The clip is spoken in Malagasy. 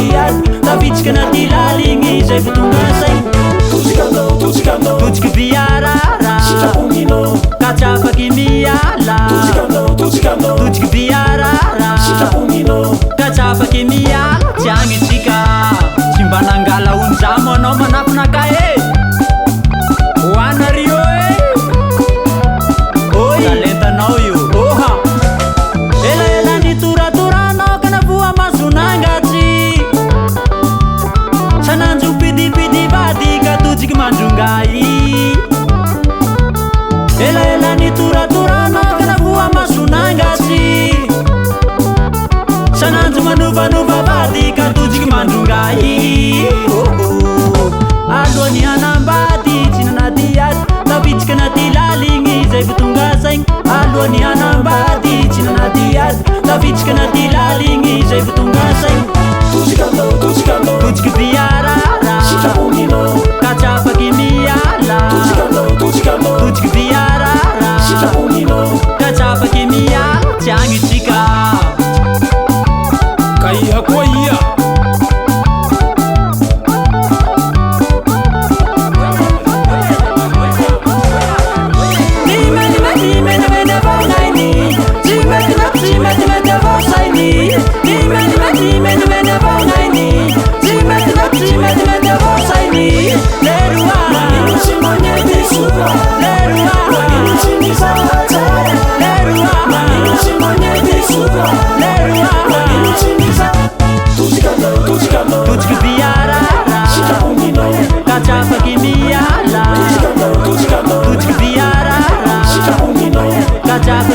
nadiady tavitsika anaty laligny zay vo tonga saigny totsiky biarara katrafaky miala totsiky biarara katrafaky miala tsy agnitsika tsy mba nangala onjamo anao manafinaka e hoanario e oy talentanao io oha elaela nitoratoranao kanavoa masonangatsy sananjo pidipidi vady ka totsiky mandrongai elaela nitoratoranao kanavoa masonangatsy sananjo manovanova vady ka totsiky mandrongai alohan'ny hanambady tsy nanady ady tavitsika anaty laligny zay vo tonga saigny alohan'ny hanambady tsy nanady ady tavitsika anaty laligny zay vo tonga saigny totsiky biarara katrafaky miala totsiky biarara katrafaky miala tsy agnitsika ka iha koa ia totsiky biarara katrafaky miala totsiky biarara katrafaky